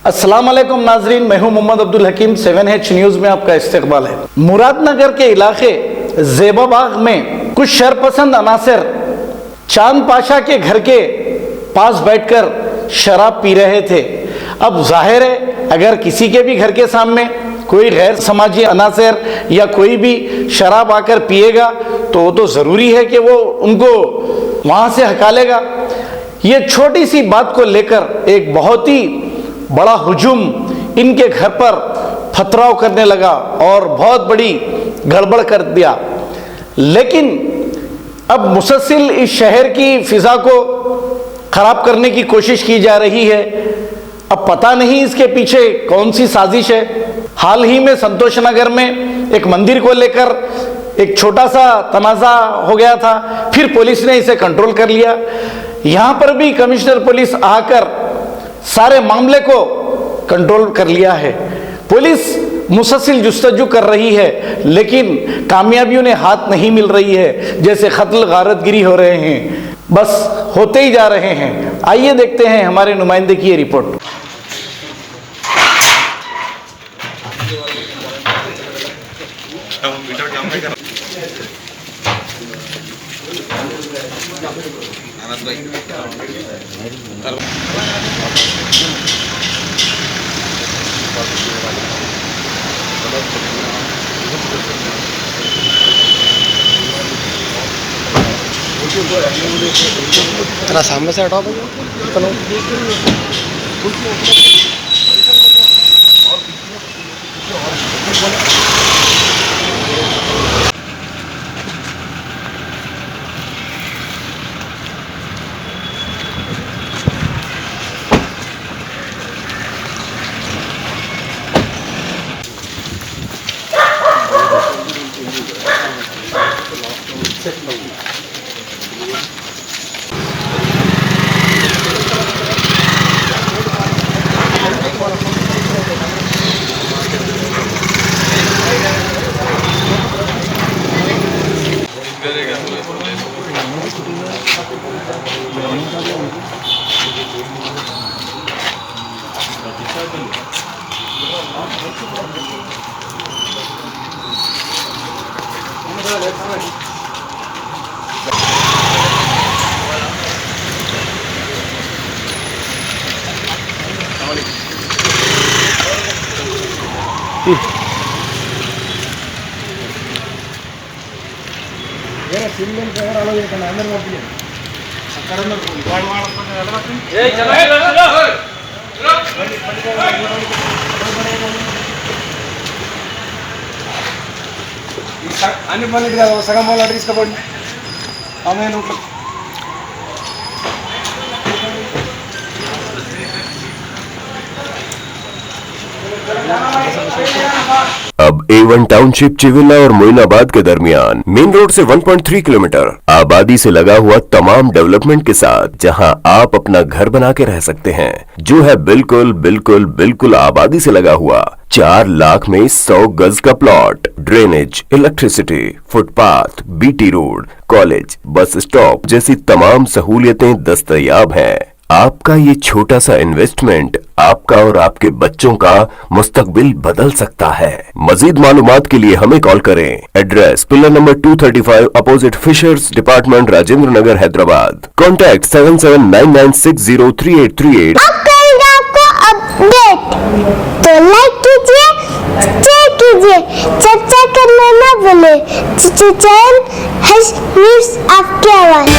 अस्सलाम वालेकुम नाजरीन, मैं हूं मोहम्मद अब्दुल हकीम। 7H न्यूज में आपका इस्तकबाल है। मुरादनगर के इलाके ज़ेबाबाग में कुछ शरपसंद अनासर चांद पाशा के घर के पास बैठकर शराब पी रहे थे। अब जाहिर है, अगर किसी के भी घर के सामने कोई गैर समाजी अनासर या कोई भी शराब आकर पिएगा तो वो तो ज़रूरी है कि वो उनको वहाँ से हकालेगा। ये छोटी सी बात को लेकर एक बहुत ही बड़ा हुजूम इनके घर पर पथराव करने लगा और बहुत बड़ी गड़बड़ कर दिया। लेकिन अब मुसलसल इस शहर की फिजा को खराब करने की कोशिश की जा रही है। अब पता नहीं इसके पीछे कौन सी साजिश है। हाल ही में संतोष नगर में एक मंदिर को लेकर एक छोटा सा तनाज़ा हो गया था, फिर पुलिस ने इसे कंट्रोल कर लिया। यहाँ पर भी कमिश्नर पुलिस आकर सारे मामले को कंट्रोल कर लिया है। पुलिस मुसलसल जुस्तजू कर रही है, लेकिन कामयाबी उन्हें हाथ नहीं मिल रही है। जैसे कत्ल गारतगिरी हो रहे हैं, बस होते ही जा रहे हैं। आइए देखते हैं हमारे नुमाइंदे की ये रिपोर्ट। तेरा सामने से हटाओ चलो। అన్ని పనులు కాదు, సగం వాళ్ళు అటు తీసుకోండి. ఆమె अब A1 टाउनशिप चिविला और मोइनाबाद के दरमियान मेन रोड से 1.3 किलोमीटर आबादी से लगा हुआ तमाम डेवलपमेंट के साथ जहां आप अपना घर बना के रह सकते हैं, जो है बिल्कुल बिल्कुल बिल्कुल आबादी से लगा हुआ। 4 लाख में 100 गज का plot, drainage, electricity, footpath, BT road, college, bus stop जैसी तमाम सहूलियतें दस्तयाब हैं। आपका ये छोटा सा इन्वेस्टमेंट आपका और आपके बच्चों का मुस्तकबिल बदल सकता है। मजीद मालूमात के लिए हमें कॉल करें। Address pillar number 235 opposite fisheries department, Rajendra Nagar, Hyderabad. Contact 7799603838। आपको अपडेट तो लाइक कीजिए, शेयर कीजिए, चर्चा करना ना भूले। चैनल न्यूज़ आपकी आवाज़।